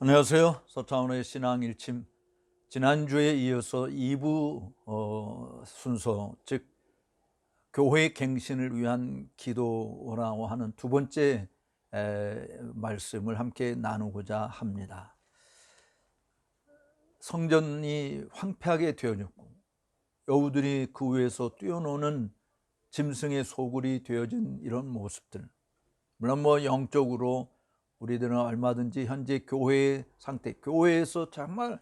안녕하세요. 서차원의 신앙 일침, 지난주에 이어서 2부 순서, 즉 교회 갱신을 위한 기도라고 하는 두 번째 말씀을 함께 나누고자 합니다. 성전이 황폐하게 되어졌고 여우들이 그 위에서 뛰어노는 짐승의 소굴이 되어진 이런 모습들, 물론 영적으로 우리들은 얼마든지 현재 교회의 상태, 교회에서 정말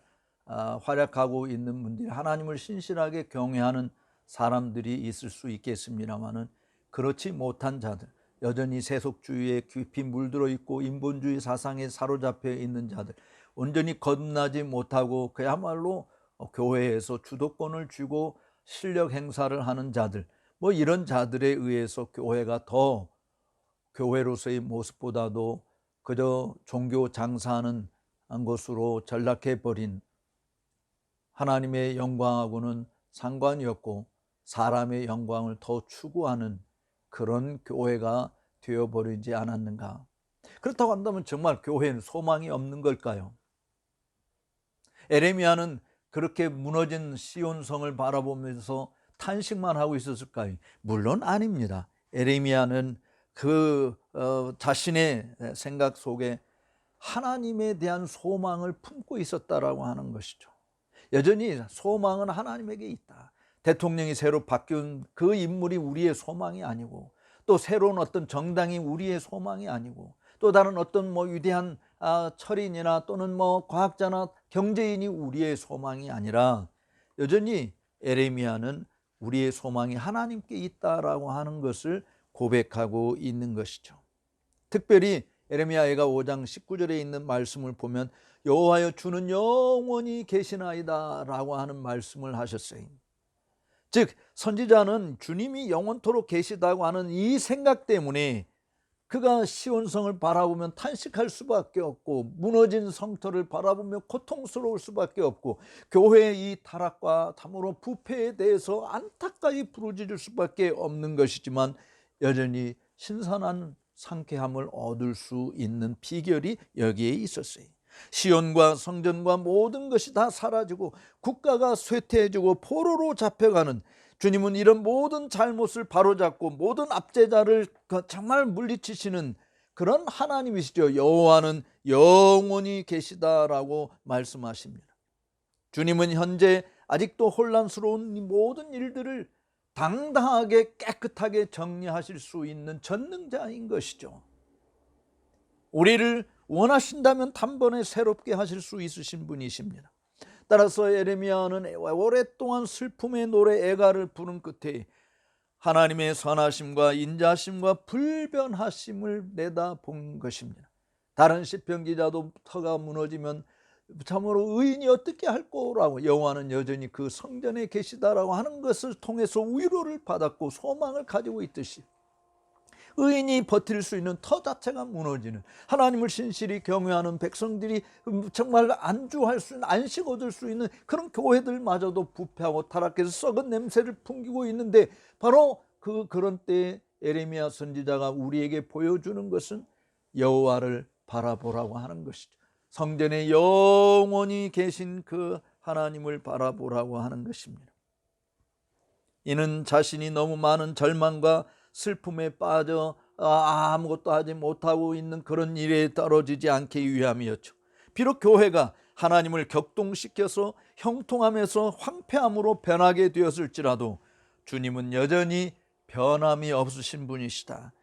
활약하고 있는 분들이 하나님을 신실하게 경외하는 사람들이 있을 수 있겠습니다만은, 그렇지 못한 자들, 여전히 세속주의에 깊이 물들어 있고 인본주의 사상에 사로잡혀 있는 자들, 온전히 거듭나지 못하고 그야말로 교회에서 주도권을 쥐고 실력 행사를 하는 자들, 이런 자들에 의해서 교회가 더 교회로서의 모습보다도 그저 종교 장사하는 것으로 전락해버린, 하나님의 영광하고는 상관이 없고 사람의 영광을 더 추구하는 그런 교회가 되어버리지 않았는가. 그렇다고 한다면 정말 교회는 소망이 없는 걸까요? 에레미야는 그렇게 무너진 시온성을 바라보면서 탄식만 하고 있었을까요? 물론 아닙니다. 에레미야는 자신의 생각 속에 하나님에 대한 소망을 품고 있었다라고 하는 것이죠. 여전히 소망은 하나님에게 있다. 대통령이 새로 바뀐 그 인물이 우리의 소망이 아니고, 또 새로운 어떤 정당이 우리의 소망이 아니고, 또 다른 어떤 위대한 철인이나 또는 과학자나 경제인이 우리의 소망이 아니라, 여전히 에레미야는 우리의 소망이 하나님께 있다라고 하는 것을 고백하고 있는 것이죠. 특별히 에레미야가 5장 19절에 있는 말씀을 보면 여호와여 주는 영원히 계시나이다 라고 하는 말씀을 하셨어요. 즉 선지자는 주님이 영원토록 계시다고 하는 이 생각 때문에 그가 시온성을 바라보면 탄식할 수밖에 없고, 무너진 성터를 바라보며 고통스러울 수밖에 없고, 교회의 이 타락과 참으로 부패에 대해서 안타까이 부르짖을 수밖에 없는 것이지만, 여전히 신선한 상쾌함을 얻을 수 있는 비결이 여기에 있었어요. 시온과 성전과 모든 것이 다 사라지고 국가가 쇠퇴해지고 포로로 잡혀가는, 주님은 이런 모든 잘못을 바로잡고 모든 압제자를 정말 물리치시는 그런 하나님이시죠. 여호와는 영원히 계시다라고 말씀하십니다. 주님은 현재 아직도 혼란스러운 이 모든 일들을 당당하게 깨끗하게 정리하실 수 있는 전능자인 것이죠. 우리를 원하신다면 단번에 새롭게 하실 수 있으신 분이십니다. 따라서 에레미야는 오랫동안 슬픔의 노래 애가를 부른 끝에 하나님의 선하심과 인자심과 불변하심을 내다본 것입니다. 다른 시편 기자도 터가 무너지면 참으로 의인이 어떻게 할 거라고, 여호와는 여전히 그 성전에 계시다라고 하는 것을 통해서 위로를 받았고 소망을 가지고 있듯이, 의인이 버틸 수 있는 터 자체가 무너지는, 하나님을 신실히 경외하는 백성들이 정말 안주할 수 있는, 안식 얻을 수 있는 그런 교회들마저도 부패하고 타락해서 썩은 냄새를 풍기고 있는데, 바로 그런 때에 에레미야 선지자가 우리에게 보여주는 것은 여호와를 바라보라고 하는 것이죠. 성전에 영원히 계신 그 하나님을 바라보라고 하는 것입니다. 이는 자신이 너무 많은 절망과 슬픔에 빠져 아무것도 하지 못하고 있는 그런 일에 떨어지지 않기 위함이었죠. 비록 교회가 하나님을 격동시켜서 형통함에서 황폐함으로 변하게 되었을지라도 주님은 여전히 변함이 없으신 분이시다.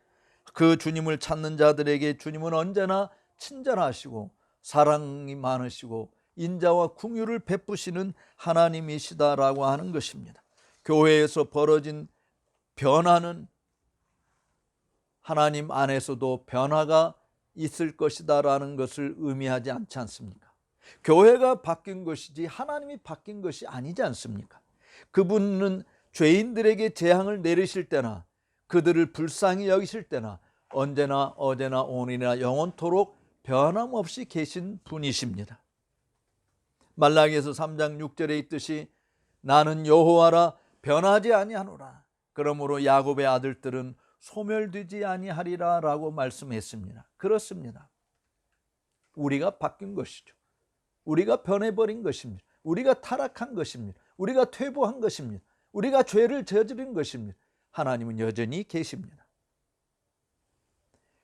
그 주님을 찾는 자들에게 주님은 언제나 친절하시고 사랑이 많으시고 인자와 긍휼을 베푸시는 하나님이시다라고 하는 것입니다. 교회에서 벌어진 변화는 하나님 안에서도 변화가 있을 것이다라는 것을 의미하지 않지 않습니까? 교회가 바뀐 것이지 하나님이 바뀐 것이 아니지 않습니까? 그분은 죄인들에게 재앙을 내리실 때나 그들을 불쌍히 여기실 때나 언제나 어제나 오늘이나 영원토록 변함없이 계신 분이십니다. 말라기에서 3장 6절에 있듯이 나는 여호와라 변하지 아니하노라. 그러므로 야곱의 아들들은 소멸되지 아니하리라 라고 말씀했습니다. 그렇습니다. 우리가 바뀐 것이죠. 우리가 변해버린 것입니다. 우리가 타락한 것입니다. 우리가 퇴보한 것입니다. 우리가 죄를 저지른 것입니다. 하나님은 여전히 계십니다.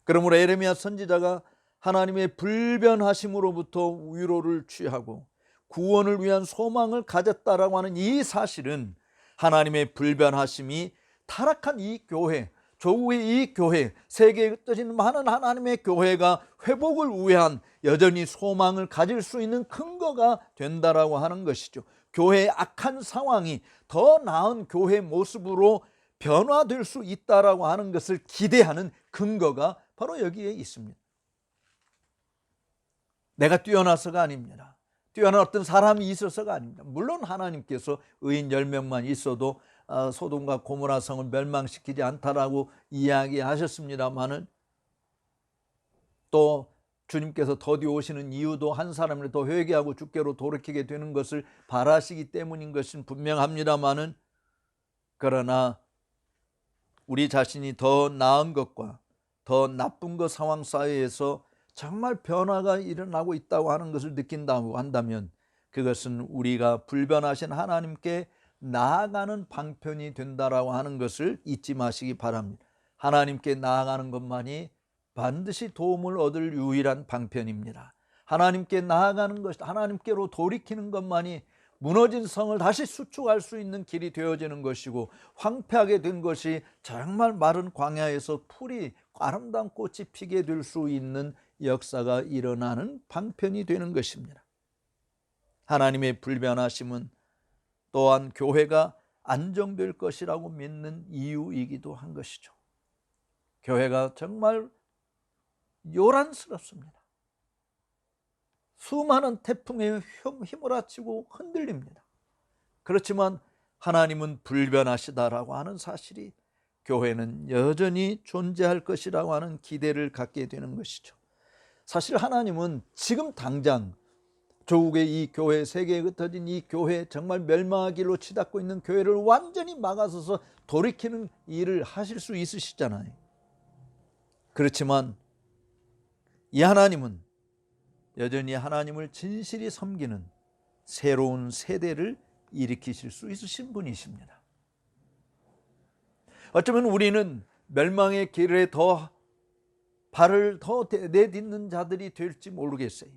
그러므로 에레미야 선지자가 하나님의 불변하심으로부터 위로를 취하고 구원을 위한 소망을 가졌다라고 하는 이 사실은 하나님의 불변하심이 타락한 이 교회, 조국의 이 교회, 세계에 흩어진 많은 하나님의 교회가 회복을 위한 여전히 소망을 가질 수 있는 근거가 된다라고 하는 것이죠. 교회의 악한 상황이 더 나은 교회 모습으로 변화될 수 있다라고 하는 것을 기대하는 근거가 바로 여기에 있습니다. 내가 뛰어나서가 아닙니다. 뛰어난 어떤 사람이 있어서가 아닙니다. 물론 하나님께서 의인 10명만 있어도 소돔과 고모라 성을 멸망시키지 않다라고 이야기하셨습니다마는 또 주님께서 더디 오시는 이유도 한 사람을 더 회개하고 주께로 돌이키게 되는 것을 바라시기 때문인 것은 분명합니다마는, 그러나 우리 자신이 더 나은 것과 더 나쁜 것 상황 사이에서 정말 변화가 일어나고 있다고 하는 것을 느낀다고 한다면 그것은 우리가 불변하신 하나님께 나아가는 방편이 된다라고 하는 것을 잊지 마시기 바랍니다. 하나님께 나아가는 것만이 반드시 도움을 얻을 유일한 방편입니다. 하나님께 나아가는 것, 하나님께로 돌이키는 것만이 무너진 성을 다시 수축할 수 있는 길이 되어지는 것이고, 황폐하게 된 것이 정말 마른 광야에서 풀이 아름다운 꽃이 피게 될 수 있는 역사가 일어나는 방편이 되는 것입니다. 하나님의 불변하심은 또한 교회가 안정될 것이라고 믿는 이유이기도 한 것이죠. 교회가 정말 요란스럽습니다. 수많은 태풍에 휘몰아치고 흔들립니다. 그렇지만 하나님은 불변하시다라고 하는 사실이 교회는 여전히 존재할 것이라고 하는 기대를 갖게 되는 것이죠. 사실 하나님은 지금 당장 조국의 이 교회, 세계에 흩어진 이 교회, 정말 멸망하기로 치닫고 있는 교회를 완전히 막아서서 돌이키는 일을 하실 수 있으시잖아요. 그렇지만 이 하나님은 여전히 하나님을 진실히 섬기는 새로운 세대를 일으키실 수 있으신 분이십니다. 어쩌면 우리는 멸망의 길에 더 발을 더 내딛는 자들이 될지 모르겠어요.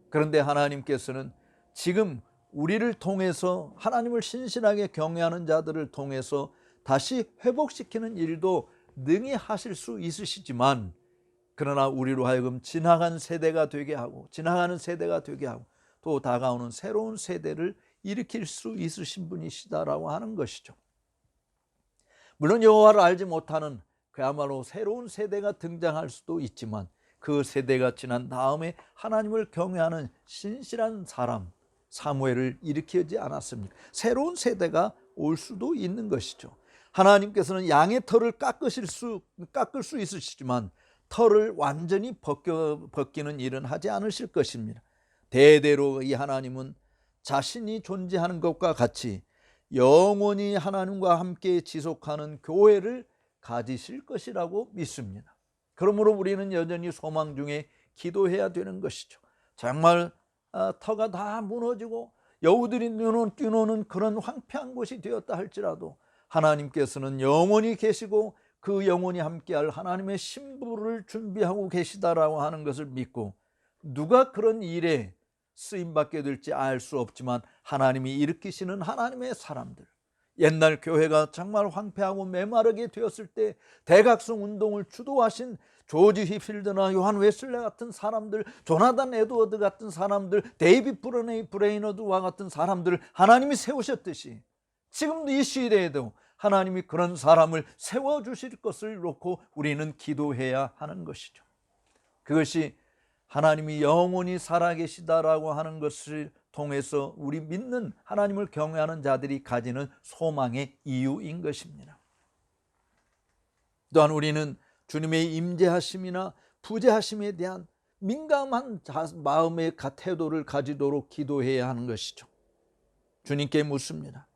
그런데 하나님께서는 지금 우리를 통해서, 하나님을 신실하게 경외하는 자들을 통해서 다시 회복시키는 일도 능히 하실 수 있으시지만, 그러나 우리로 하여금 지나가는 세대가 되게 하고 또 다가오는 새로운 세대를 일으킬 수 있으신 분이시다라고 하는 것이죠. 물론 여호와를 알지 못하는 그야말로 새로운 세대가 등장할 수도 있지만, 그 세대가 지난 다음에 하나님을 경외하는 신실한 사람 사무엘을 일으키지 않았습니까? 새로운 세대가 올 수도 있는 것이죠. 하나님께서는 양의 털을 깎을 수 있으시지만 털을 완전히 벗기는 일은 하지 않으실 것입니다. 대대로 이 하나님은 자신이 존재하는 것과 같이 영원히 하나님과 함께 지속하는 교회를 가지실 것이라고 믿습니다. 그러므로 우리는 여전히 소망 중에 기도해야 되는 것이죠. 정말 터가 다 무너지고 여우들이 뛰노는 그런 황폐한 곳이 되었다 할지라도 하나님께서는 영원히 계시고 그 영원히 함께할 하나님의 신부를 준비하고 계시다라고 하는 것을 믿고, 누가 그런 일에 쓰임받게 될지 알 수 없지만 하나님이 일으키시는 하나님의 사람들, 옛날 교회가 정말 황폐하고 메마르게 되었을 때 대각성 운동을 주도하신 조지 휘필드나 요한 웨슬레 같은 사람들, 조나단 에드워드 같은 사람들, 데이비드 브레이너드와 같은 사람들을 하나님이 세우셨듯이 지금도 이 시대에도 하나님이 그런 사람을 세워주실 것을 놓고 우리는 기도해야 하는 것이죠. 그것이 하나님이 영원히 살아계시다라고 하는 것을 통해서 우리 믿는 하나님을 경외하는 자들이 가지는 소망의 이유인 것입니다. 또한 우리는 주님의 임재하심이나 부재하심에 대한 민감한 마음의 태도를 가지도록 기도해야 하는 것이죠. 주님께 묻습니다.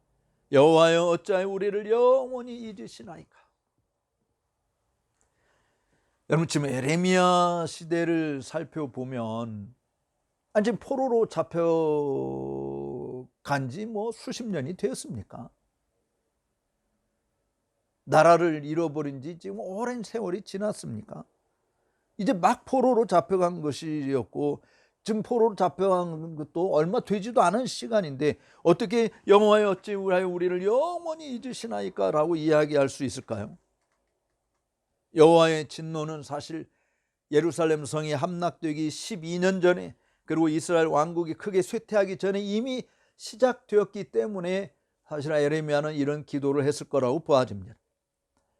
여호와여, 어찌하여 우리를 영원히 잊으시나이까? 여러분 지금 에레미야 시대를 살펴보면 지금 포로로 잡혀간 지 뭐 수십 년이 되었습니까? 나라를 잃어버린 지 지금 오랜 세월이 지났습니까? 이제 막 포로로 잡혀간 것이었고 지금 포로로 잡혀간 것도 얼마 되지도 않은 시간인데 어떻게 여호와여 어찌 우리를 영원히 잊으시나이까 라고 이야기할 수 있을까요? 여호와의 진노는 사실 예루살렘 성이 함락되기 12년 전에, 그리고 이스라엘 왕국이 크게 쇠퇴하기 전에 이미 시작되었기 때문에 사실 에레미야는 이런 기도를 했을 거라고 보아집니다.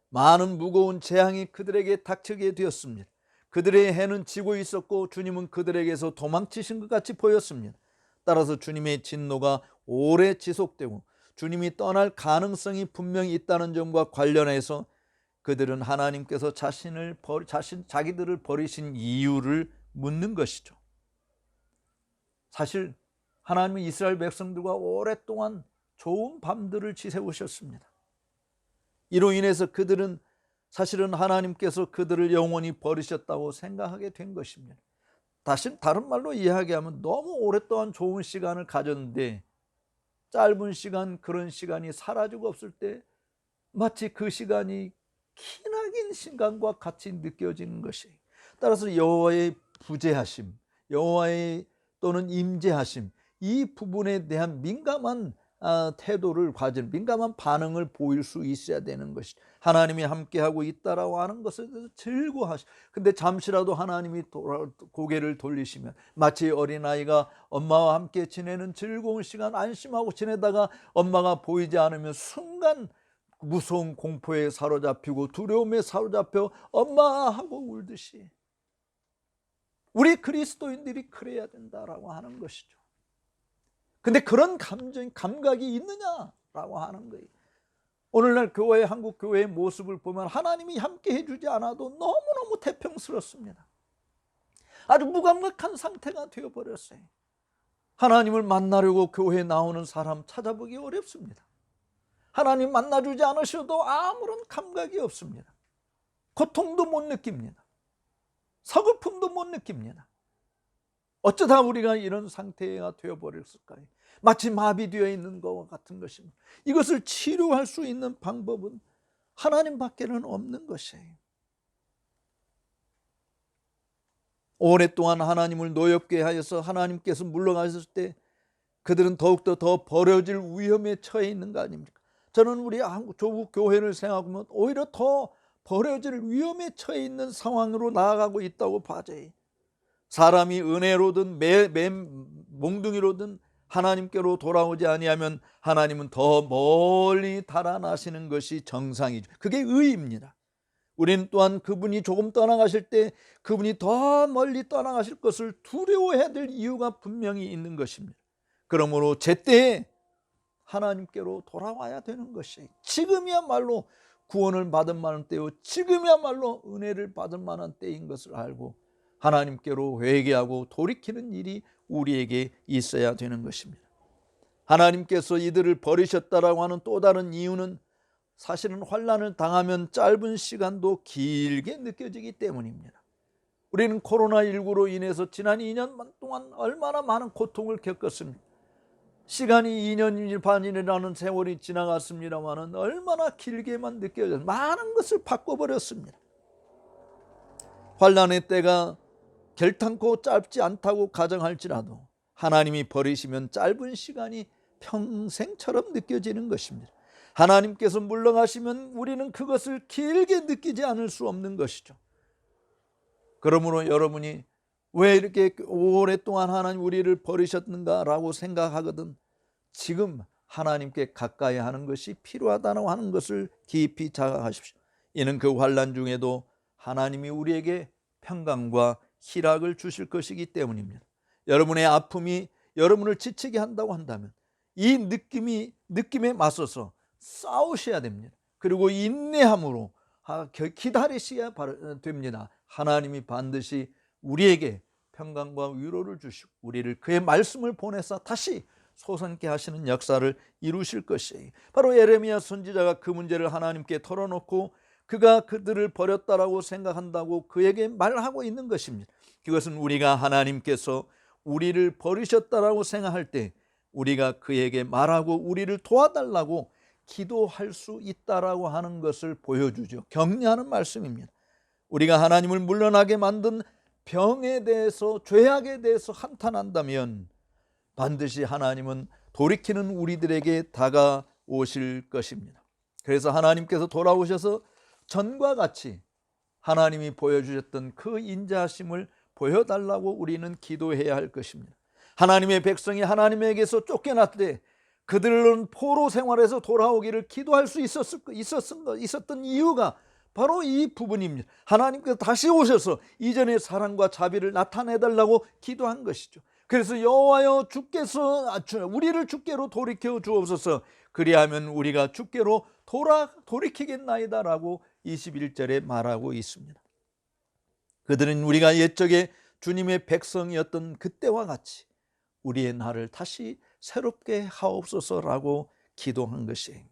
많은 무거운 재앙이 그들에게 닥치게 되었습니다. 그들의 해는 지고 있었고 주님은 그들에게서 도망치신 것 같이 보였습니다. 따라서 주님의 진노가 오래 지속되고 주님이 떠날 가능성이 분명히 있다는 점과 관련해서 그들은 하나님께서 자기들을 버리신 이유를 묻는 것이죠. 사실 하나님은 이스라엘 백성들과 오랫동안 좋은 밤들을 지새우셨습니다. 이로 인해서 그들은 사실은 하나님께서 그들을 영원히 버리셨다고 생각하게 된 것입니다. 다른 말로 이야기하면 너무 오랫동안 좋은 시간을 가졌는데 짧은 시간, 그런 시간이 사라지고 없을 때 마치 그 시간이 기나긴 시간과 같이 느껴지는 것이, 따라서 여호와의 부재하심, 여호와의 또는 임재하심, 이 부분에 대한 민감한 태도를 가진, 민감한 반응을 보일 수 있어야 되는 것이죠. 하나님이 함께하고 있다라고 하는 것에 대해서 즐거워하시고, 근데 잠시라도 하나님이 고개를 돌리시면 마치 어린아이가 엄마와 함께 지내는 즐거운 시간 안심하고 지내다가 엄마가 보이지 않으면 순간 무서운 공포에 사로잡히고 두려움에 사로잡혀 엄마 하고 울듯이 우리 그리스도인들이 그래야 된다라고 하는 것이죠. 근데 그런 감각이 있느냐라고 하는 거예요. 오늘날 교회, 한국 교회의 모습을 보면 하나님이 함께 해주지 않아도 너무너무 태평스럽습니다. 아주 무감각한 상태가 되어버렸어요. 하나님을 만나려고 교회에 나오는 사람 찾아보기 어렵습니다. 하나님 만나주지 않으셔도 아무런 감각이 없습니다. 고통도 못 느낍니다. 서글픔도 못 느낍니다. 어쩌다 우리가 이런 상태가 되어버렸을까요? 마치 마비되어 있는 것과 같은 것입니다. 이것을 치료할 수 있는 방법은 하나님밖에는 없는 것이에요. 오랫동안 하나님을 노엽게 하여서 하나님께서 물러가셨을 때 그들은 더욱더 더 버려질 위험에 처해 있는 거 아닙니까? 저는 우리 한국 조국 교회를 생각하면 오히려 더 버려질 위험에 처해 있는 상황으로 나아가고 있다고 봐져요. 사람이 은혜로든 몽둥이로든 하나님께로 돌아오지 아니하면 하나님은 더 멀리 달아나시는 것이 정상이죠. 그게 의입니다. 우리는 또한 그분이 조금 떠나가실 때 그분이 더 멀리 떠나가실 것을 두려워해야 될 이유가 분명히 있는 것입니다. 그러므로 제때에 하나님께로 돌아와야 되는 것이, 지금이야말로 구원을 받을 만한 때요, 지금이야말로 은혜를 받을 만한 때인 것을 알고 하나님께로 회개하고 돌이키는 일이 우리에게 있어야 되는 것입니다. 하나님께서 이들을 버리셨다라고 하는 또 다른 이유는 사실은 환난을 당하면 짧은 시간도 길게 느껴지기 때문입니다. 우리는 코로나19로 인해서 지난 2년 동안 얼마나 많은 고통을 겪었습니까? 시간이 2년 반이라는 세월이 지나갔습니다만 얼마나 길게만 느껴져서 많은 것을 바꿔버렸습니다. 환난의 때가 결탄코 짧지 않다고 가정할지라도 하나님이 버리시면 짧은 시간이 평생처럼 느껴지는 것입니다. 하나님께서 물러가시면 우리는 그것을 길게 느끼지 않을 수 없는 것이죠. 그러므로 여러분이 왜 이렇게 오랫동안 하나님 우리를 버리셨는가라고 생각하거든 지금 하나님께 가까이 하는 것이 필요하다고 하는 것을 깊이 자각하십시오. 이는 그 환난 중에도 하나님이 우리에게 평강과 희락을 주실 것이기 때문입니다. 여러분의 아픔이 여러분을 지치게 한다고 한다면 이 느낌에 맞서서 싸우셔야 됩니다. 그리고 인내함으로 기다리셔야 됩니다. 하나님이 반드시 우리에게 평강과 위로를 주시고 우리를 그의 말씀을 보내서 다시 솟아나게 하시는 역사를 이루실 것이에요. 바로 예레미야 선지자가 그 문제를 하나님께 털어놓고 그가 그들을 버렸다라고 생각한다고 그에게 말하고 있는 것입니다. 그것은 우리가 하나님께서 우리를 버리셨다라고 생각할 때 우리가 그에게 말하고 우리를 도와달라고 기도할 수 있다라고 하는 것을 보여주죠. 격려하는 말씀입니다. 우리가 하나님을 물러나게 만든 병에 대해서, 죄악에 대해서 한탄한다면 반드시 하나님은 돌이키는 우리들에게 다가오실 것입니다. 그래서 하나님께서 돌아오셔서 전과 같이 하나님이 보여주셨던 그 인자하심을 보여달라고 우리는 기도해야 할 것입니다. 하나님의 백성이 하나님에게서 쫓겨날 때 그들은 포로 생활에서 돌아오기를 기도할 수 있었던 이유가 바로 이 부분입니다. 하나님께서 다시 오셔서 이전의 사랑과 자비를 나타내달라고 기도한 것이죠. 그래서 여호와여 주께서 우리를 주께로 돌이켜 주옵소서, 그리하면 우리가 주께로 돌이키겠나이다라고 21절에 말하고 있습니다. 그들은 우리가 옛적에 주님의 백성이었던 그때와 같이 우리의 날을 다시 새롭게 하옵소서라고 기도한 것이에요.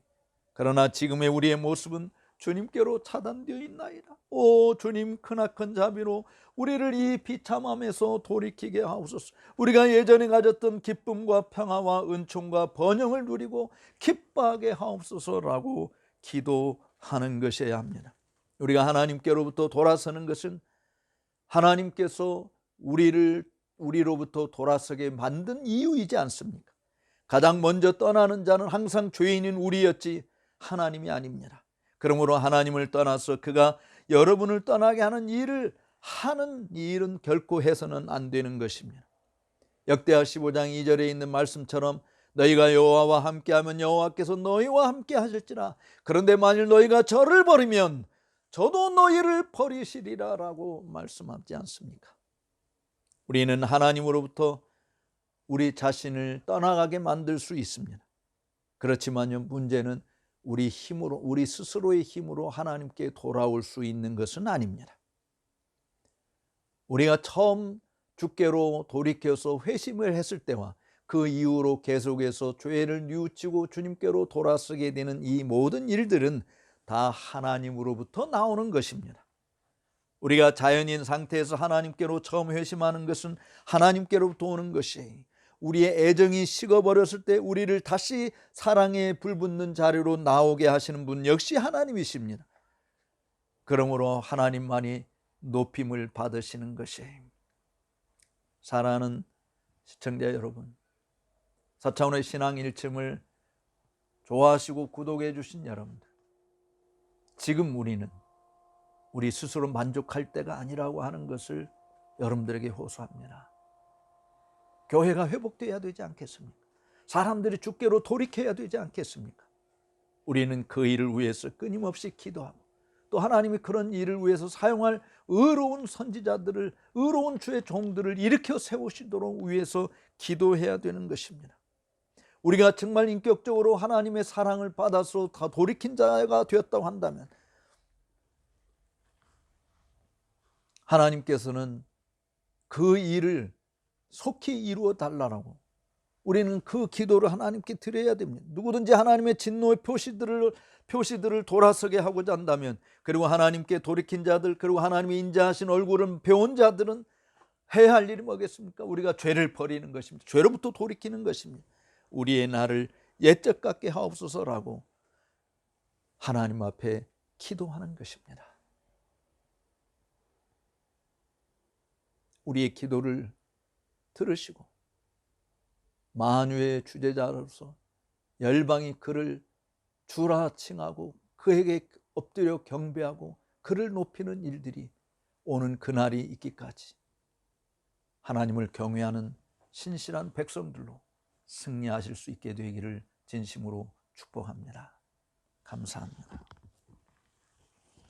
그러나 지금의 우리의 모습은 주님께로 차단되어 있나이다. 오 주님, 크나큰 자비로 우리를 이 비참함에서 돌이키게 하옵소서. 우리가 예전에 가졌던 기쁨과 평화와 은총과 번영을 누리고 기뻐하게 하옵소서라고 기도하는 것이어야 합니다. 우리가 하나님께로부터 돌아서는 것은 하나님께서 우리로부터 돌아서게 만든 이유이지 않습니까? 가장 먼저 떠나는 자는 항상 죄인인 우리였지 하나님이 아닙니다. 그러므로 하나님을 떠나서 그가 여러분을 떠나게 하는 일은 결코 해서는 안 되는 것입니다. 역대하 15장 2절에 있는 말씀처럼 너희가 여호와와 함께하면 여호와께서 너희와 함께 하실지라. 그런데 만일 너희가 저를 버리면 저도 너희를 버리시리라 라고 말씀하지 않습니까? 우리는 하나님으로부터 우리 자신을 떠나가게 만들 수 있습니다. 그렇지만요, 문제는 우리 스스로의 힘으로 하나님께 돌아올 수 있는 것은 아닙니다. 우리가 처음 주께로 돌이켜서 회심을 했을 때와 그 이후로 계속해서 죄를 뉘우치고 주님께로 돌아서게 되는 이 모든 일들은 다 하나님으로부터 나오는 것입니다. 우리가 자연인 상태에서 하나님께로 처음 회심하는 것은 하나님께로부터 오는 것이에요. 우리의 애정이 식어버렸을 때 우리를 다시 사랑에 불붙는 자리로 나오게 하시는 분 역시 하나님이십니다. 그러므로 하나님만이 높임을 받으시는 것이에요. 사랑하는 시청자 여러분, 4차원의 신앙 일침을 좋아하시고 구독해 주신 여러분들, 지금 우리는 우리 스스로 만족할 때가 아니라고 하는 것을 여러분들에게 호소합니다. 교회가 회복되어야 되지 않겠습니까? 사람들이 주께로 돌이켜야 되지 않겠습니까? 우리는 그 일을 위해서 끊임없이 기도하고 또 하나님이 그런 일을 위해서 사용할 의로운 선지자들을, 의로운 주의 종들을 일으켜 세우시도록 위해서 기도해야 되는 것입니다. 우리가 정말 인격적으로 하나님의 사랑을 받아서 다 돌이킨 자가 되었다고 한다면 하나님께서는 그 일을 속히 이루어 달라고 우리는 그 기도를 하나님께 드려야 됩니다. 누구든지 하나님의 진노의 표시들을 돌아서게 하고자 한다면, 그리고 하나님께 돌이킨 자들, 그리고 하나님의 인자하신 얼굴을 배운 자들은 해야 할 일이 뭐겠습니까? 우리가 죄를 버리는 것입니다. 죄로부터 돌이키는 것입니다. 우리의 날을 옛적 같게 하옵소서라고 하나님 앞에 기도하는 것입니다. 우리의 기도를 들으시고 만유의 주제자로서 열방이 그를 주라 칭하고 그에게 엎드려 경배하고 그를 높이는 일들이 오는 그날이 있기까지 하나님을 경외하는 신실한 백성들로 승리하실 수 있게 되기를 진심으로 축복합니다. 감사합니다.